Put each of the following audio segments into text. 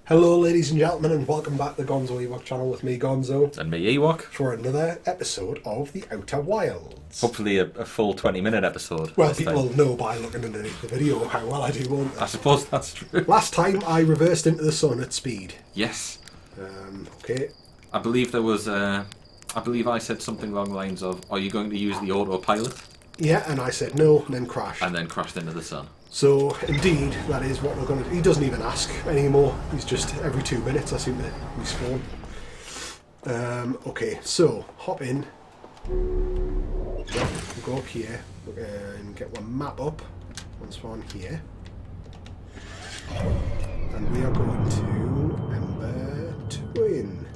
Hello ladies and gentlemen, and welcome back to the Gonzo Ewok channel with me, Gonzo. And me, Ewok. For another episode of The Outer Wilds. Hopefully a full 20-minute episode. Well, people will know by looking underneath the video how well I do, won't they? I suppose that's true. Last time I reversed into the sun at speed. Yes. Okay. I believe there was I believe I said something along the lines of, are you going to use the autopilot? Yeah, and I said no, and then crashed. And then crashed into the sun. So, indeed, that is what we're going to do. He doesn't even ask anymore. He's just, every 2 minutes I seem to respawn. Okay, so, hop in. We'll go up here and get one map up. Once we're on here. And we are going to Ember Twin.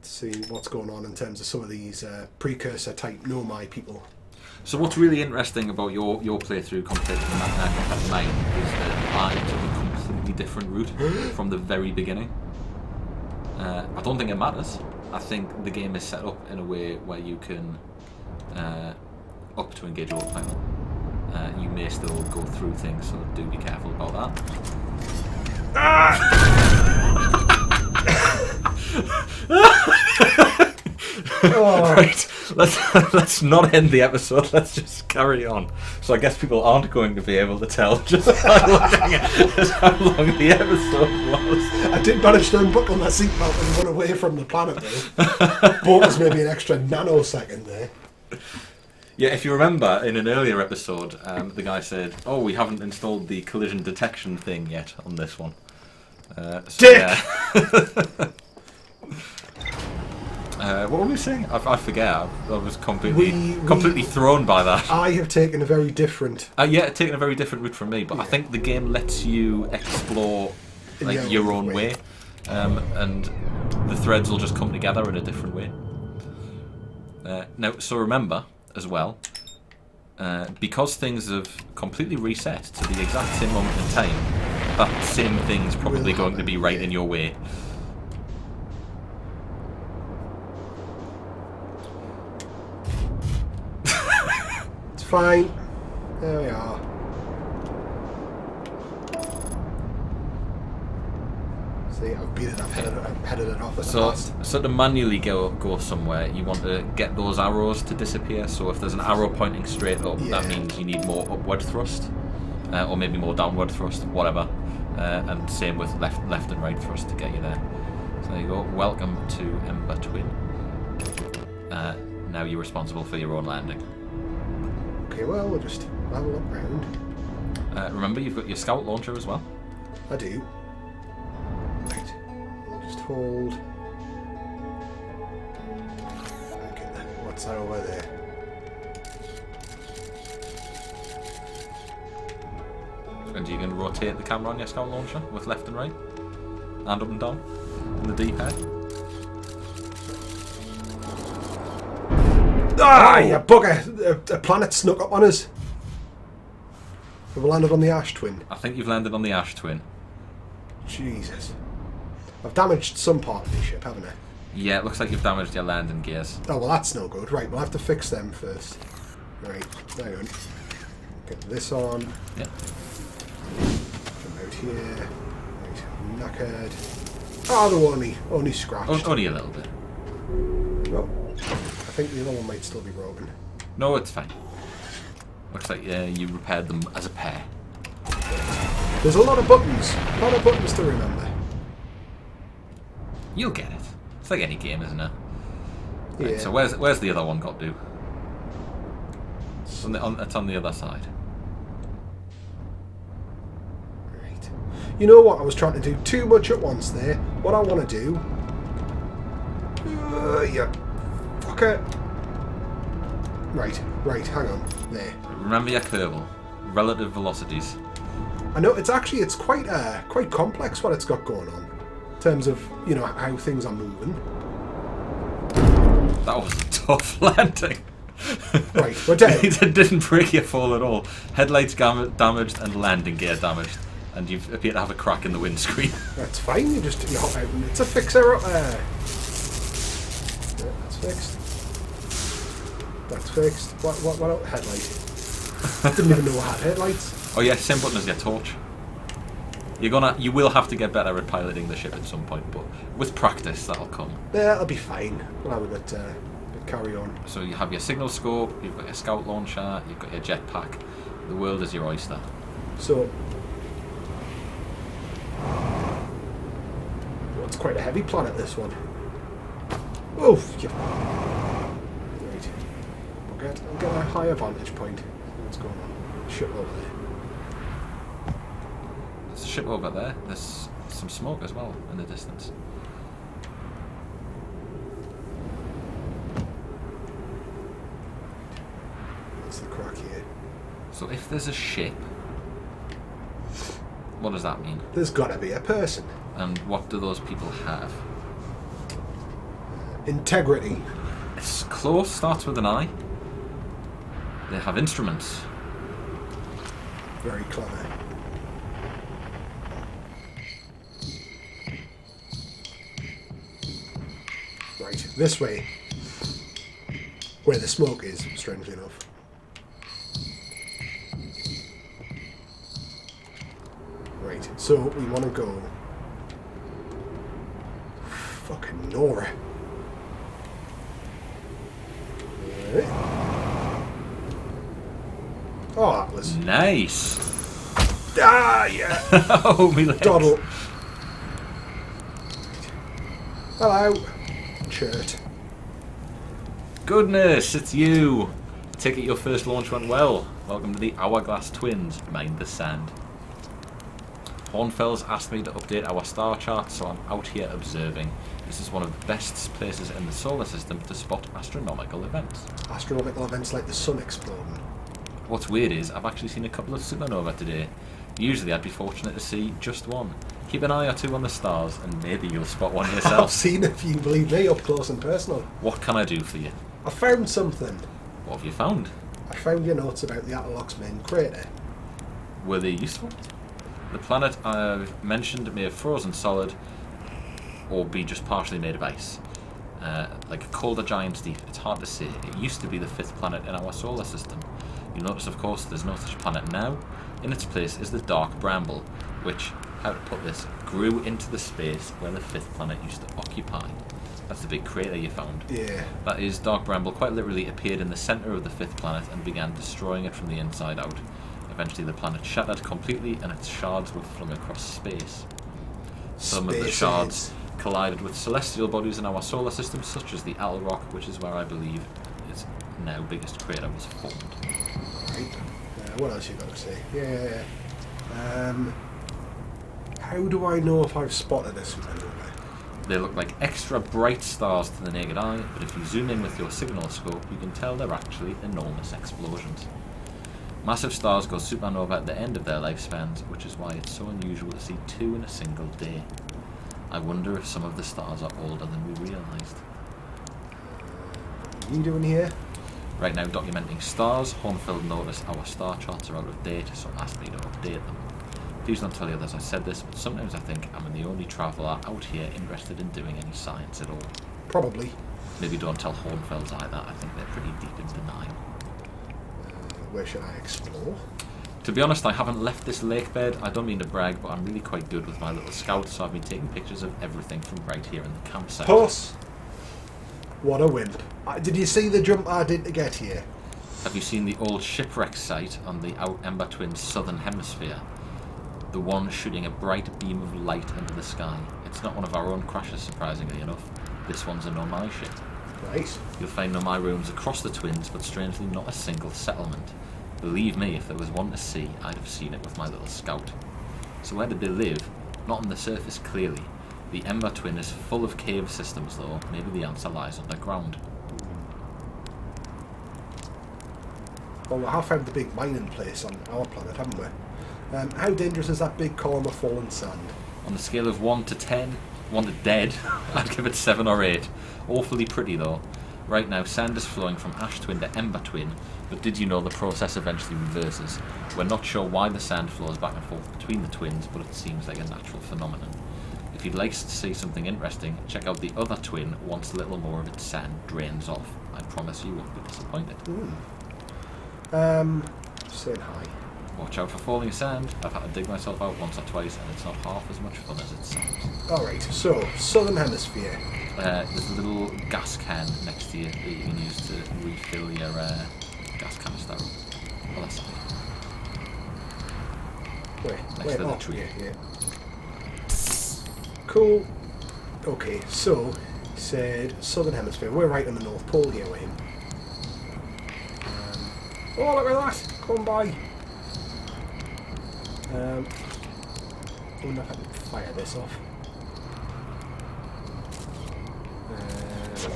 See what's going on in terms of some of these precursor type Nomai people. So what's really interesting about your playthrough compared to mine is that I took a completely different route from the very beginning. I don't think it matters. I think the game is set up in a way where you can up to engage autopilot. You may still go through things, so do be careful about that. Oh. Right, let's not end the episode. Let's just carry on. So I guess people aren't going to be able to tell just by looking at how long the episode was. I did manage to unbuckle my seatbelt and run away from the planet though. Bought us maybe an extra nanosecond there. Yeah, if you remember in an earlier episode, the guy said, "Oh, we haven't installed the collision detection thing yet on this one." Dick! Yeah. What were we saying? I forget. I was completely thrown by that. I have taken a very different... taken a very different route from me, but yeah. I think the game lets you explore your own way. And the threads will just come together in a different way. Now, so remember, as well, because things have completely reset to the exact same moment in time, that same thing's probably going to be right in your way. Fine. There we are. See, I've beat it. I've headed it off at the last. So to manually go somewhere, you want to get those arrows to disappear. So if there's an arrow pointing straight up, that means you need more upward thrust, or maybe more downward thrust, whatever. And same with left and right thrust to get you there. So there you go. Welcome to Ember Twin. Now you're responsible for your own landing. Okay, well, we'll just level up round. Remember, you've got your scout launcher as well. I do. Right. We'll just hold. Okay, what's that over there? And you can rotate the camera on your scout launcher with left and right, and up and down, and the D-pad. Ah, you bugger! A planet snuck up on us. We've landed on the Ash Twin. I think you've landed on the Ash Twin. Jesus. I've damaged some part of the ship, haven't I? Yeah, it looks like you've damaged your landing gears. Oh, well, that's no good. Right, we'll have to fix them first. Right, hang on. Get this on. Yeah. Come out here. Right, knackered. Oh, they're only scratched. Only a little bit. Oh. I think the other one might still be broken. No, it's fine. Looks like you repaired them as a pair. There's a lot of buttons. A lot of buttons to remember. You'll get it. It's like any game, isn't it? Yeah. Right, so where's the other one got to? It's on the other side. Right. You know what? I was trying to do too much at once there. What I want to do... yeah. Okay. Right, hang on. There. Remember your Kerbal. Relative velocities. I know, it's quite complex what it's got going on. In terms of, how things are moving. That was a tough landing. Right, we're dead. It didn't break your fall at all. Headlights damaged and landing gear damaged. And you appear to have a crack in the windscreen. That's fine, you hop out and it's a fixer up there. Yeah, that's fixed. That's fixed. What headlight? Didn't even know I had headlights. Oh yeah, same button as your torch. You will have to get better at piloting the ship at some point, but with practice that'll come. Yeah, that'll be fine. We'll have a bit carry on. So you have your signal scope, you've got your scout launcher, you've got your jetpack. The world is your oyster. So, well, it's quite a heavy planet, this one. Oof! Yeah. Right. I'll get a higher vantage point. What's going on? Ship over there. There's a ship over there. There's some smoke as well in the distance. What's the crack here? So if there's a ship, what does that mean? There's got to be a person. And what do those people have? Integrity. It's close, starts with an I. They have instruments. Very clever. Right, this way. Where the smoke is, strangely enough. Right, so we want to go... Fucking Nora. Right. Oh, that was... Nice! Ah, yeah! Oh, me legs. Doddle. Hello. Shirt. Goodness, it's you! I take it your first launch went well. Welcome to the Hourglass Twins, Mind the Sand. Hornfels asked me to update our star chart, so I'm out here observing. This is one of the best places in the solar system to spot astronomical events. Astronomical events like the sun exploding. What's weird is, I've actually seen a couple of supernova today. Usually I'd be fortunate to see just one. Keep an eye or two on the stars, and maybe you'll spot one I've yourself. seen it, if you believe me, up close and personal. What can I do for you? I found something. What have you found? I found your notes about the Atalox main crater. Were they useful? The planet I've mentioned may have frozen solid, or be just partially made of ice. Like a colder giant's teeth, it's hard to say. It used to be the 5th planet in our solar system. You'll notice, of course, there's no such planet now. In its place is the Dark Bramble, which, how to put this, grew into the space where the 5th planet used to occupy. That's the big crater you found. Yeah. That is, Dark Bramble quite literally appeared in the centre of the 5th planet and began destroying it from the inside out. Eventually the planet shattered completely and its shards were flung across space. Some of the shards collided with celestial bodies in our solar system, such as the Owl Rock, which is where I believe its now biggest crater was formed. Right. What else you got to say? Yeah. How do I know if I've spotted a supernova? They look like extra bright stars to the naked eye, but if you zoom in with your signal scope, you can tell they're actually enormous explosions. Massive stars go supernova at the end of their lifespans, which is why it's so unusual to see 2 in a single day. I wonder if some of the stars are older than we realised. What are you doing here? Right now documenting stars, Hornfield noticed our star charts are out of date, so asked me to update them. Please don't tell the others I said this, but sometimes I think I'm the only traveller out here interested in doing any science at all. Probably. Maybe don't tell Hornfelds either, I think they're pretty deep in denial. Where should I explore? To be honest, I haven't left this lake bed. I don't mean to brag, but I'm really quite good with my little scout, so I've been taking pictures of everything from right here in the campsite. Puss! What a wimp. Did you see the jump I did to get here? Have you seen the old shipwreck site on the Ember Twins southern hemisphere? The one shooting a bright beam of light into the sky. It's not one of our own crashes, surprisingly enough. This one's a Nomai ship. Right. You'll find Nomai ruins across the Twins, but strangely not a single settlement. Believe me, if there was one to see, I'd have seen it with my little scout. So where did they live? Not on the surface, clearly. The Ember Twin is full of cave systems, though. Maybe the answer lies underground. Well, we have found the big mining place on our planet, haven't we? How dangerous is that big column of fallen sand? On the scale of 1 to 10, 1 to dead, I'd give it 7 or 8. Awfully pretty, though. Right now, sand is flowing from Ash Twin to Ember Twin, but did you know the process eventually reverses? We're not sure why the sand flows back and forth between the twins, but it seems like a natural phenomenon. If you'd like to see something interesting, check out the other twin once a little more of its sand drains off. I promise you won't be disappointed. saying hi. Watch out for falling sand. I've had to dig myself out once or twice, and it's not half as much fun as it sounds. Alright, so, Southern Hemisphere. There's a little gas can next to you that you can use to refill your gas canister. Well, that's Wait, to the tree. Yeah. Cool. Okay, so, said Southern Hemisphere. We're right in the North Pole here with him. Oh, look at that! Come by! I wonder if I can fire this off.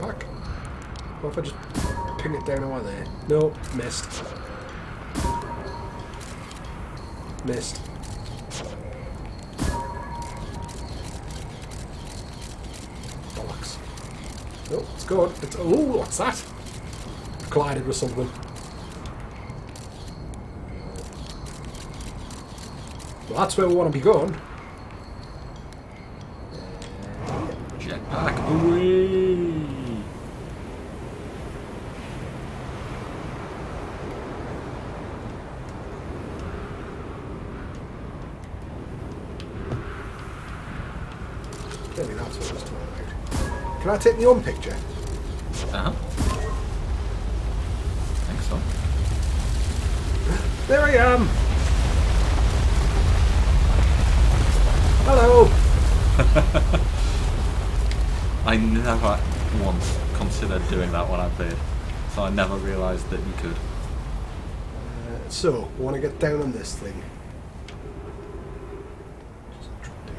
Back. What if I just ping it down over there? No, missed. Missed. Bollocks. No, it's good. It's, oh, what's that? Collided with something. Well, that's where we want to be going. Jetpack away! Maybe that's what I was talking about. Can I take my own picture? Uh-huh. I think so. There I am! Hello! I never once considered doing that when I played, so I never realised that you could. So, we want to get down on this thing. Just drop down.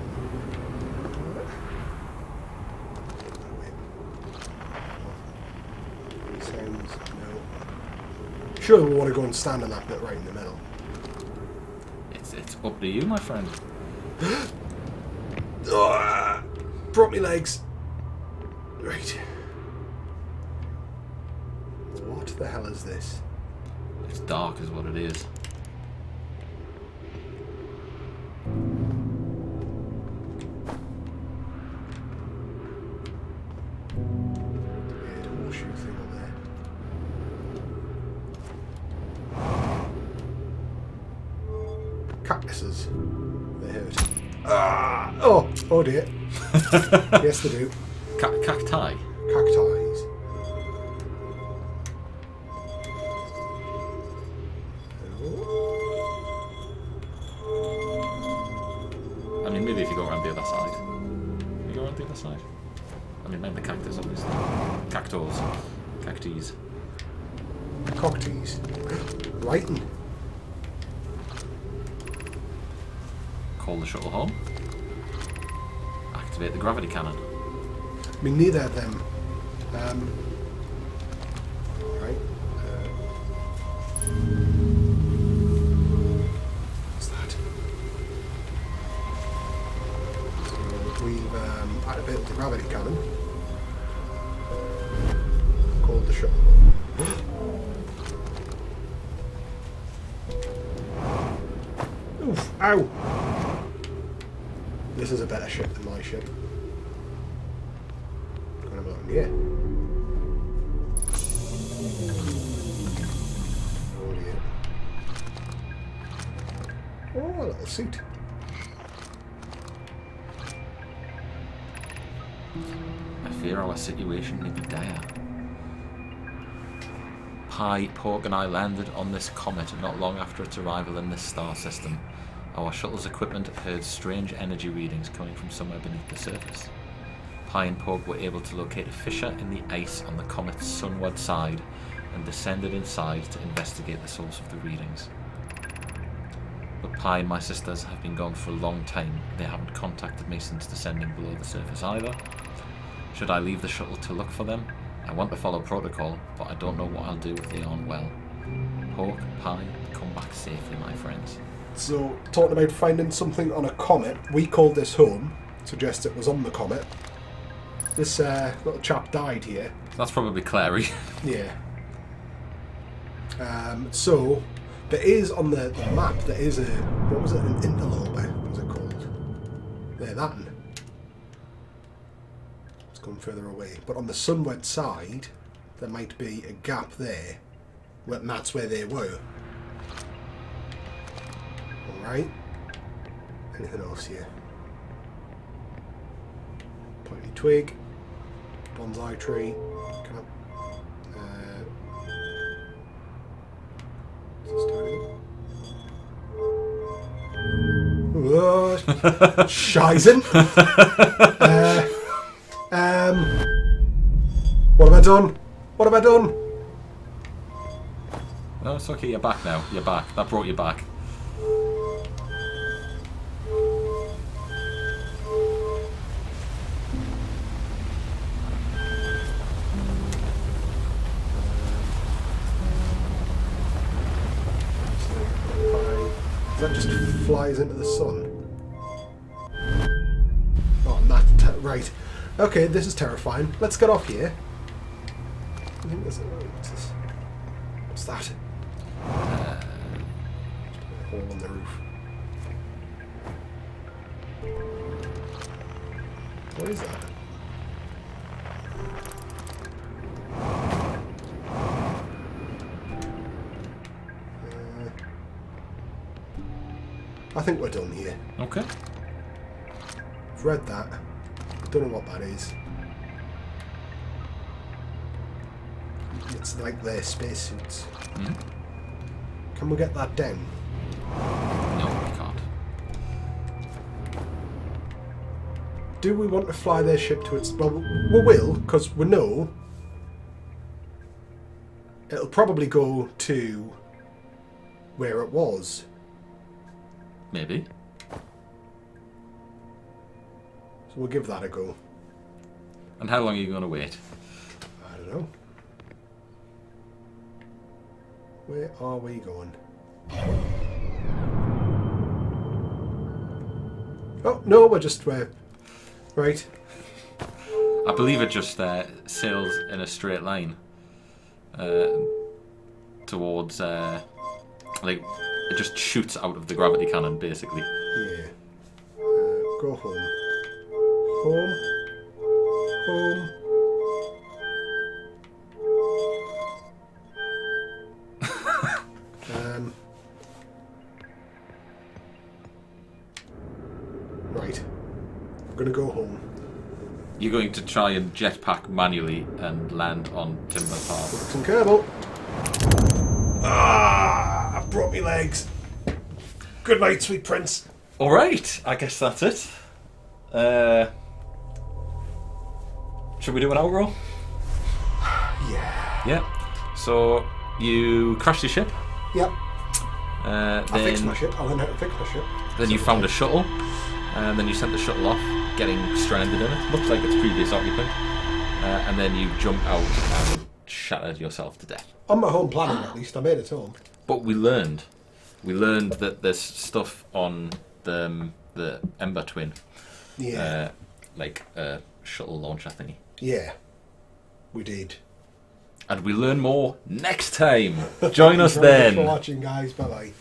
Wait. Sounds, no. Sure, we want to go and stand on that bit right in the middle. It's up to you, my friend. Oh, broke my legs. Right. What the hell is this? It's dark is what it is. Weird horseshoe thing up there. Cactuses. They hurt. Ah! Oh dear. Yes, they do. Cacti? Cacti. I mean, maybe if you go around the other side. You go around the other side? I mean, maybe the cactus, obviously. Cactos. Cacties. Cocktees. Writing. Call the shuttle home. Activate the gravity cannon. I mean, neither of them. Right. What's that? So we've activated the gravity cannon. Called the shuttle. Oof! Ow! This is a better ship than my ship. Kind of like, yeah. Oh dear. Oh, a little seat. I fear our situation may be dire. Pie, Pork and I landed on this comet not long after its arrival in this star system. Our shuttle's equipment heard strange energy readings coming from somewhere beneath the surface. Pie and Pork were able to locate a fissure in the ice on the comet's sunward side and descended inside to investigate the source of the readings. But Pie and my sisters have been gone for a long time. They haven't contacted me since descending below the surface either. Should I leave the shuttle to look for them? I want to follow protocol, but I don't know what I'll do if they aren't well. Pork, Pie, come back safely, my friends. So, talking about finding something on a comet, we called this home. Suggests it was on the comet. This little chap died here. That's probably Clary. Yeah. So, there is on the map, there is a, what was it, an interloper, what was it called? There, that one. It's gone further away. But on the sunward side, there might be a gap there, and that's where they were. right. Anything else here? Pointy twig. Bonsai tree. Can I... Does this do anything? Whoa, Shizen. What have I done? What have I done? No, it's okay. You're back now. You're back. That brought you back. That just flies into the sun. Oh, and that... right. Okay, this is terrifying. Let's get off here. I think there's a... What's that? Just a hole in the roof. What is that? I think we're done here. Okay. I've read that. Don't know what that is. It's like their spacesuits. Mm. Can we get that down? No, we can't. Do we want to fly their ship to its... Well, we will, because we know it'll probably go to where it was. Maybe. So we'll give that a go. And how long are you going to wait? I don't know. Where are we going? Oh, no, we're just... right. I believe it just sails in a straight line towards... like, it just shoots out of the gravity cannon, basically. Yeah. Go home. Home. Home. Right. I'm gonna go home. You're going to try and jetpack manually and land on Timber Park. Some cable. Ah! I've broke my legs. Good night, sweet prince. All right, I guess that's it. Should we do an outro? Yeah. Yeah. So you crashed your ship. Yep. Then I fixed my ship. I learned how to fix my ship. Then you found a shuttle, and then you sent the shuttle off, getting stranded in it. Looks like its previous occupant. And then you jumped out and shattered yourself to death. On my home planet, at least, I made it home. But we learned that there's stuff on the Ember Twin. Yeah. Like a shuttle launcher thingy. Yeah. We did. And we learn more next time. Join us Thank you very then. much for watching, guys. Bye bye.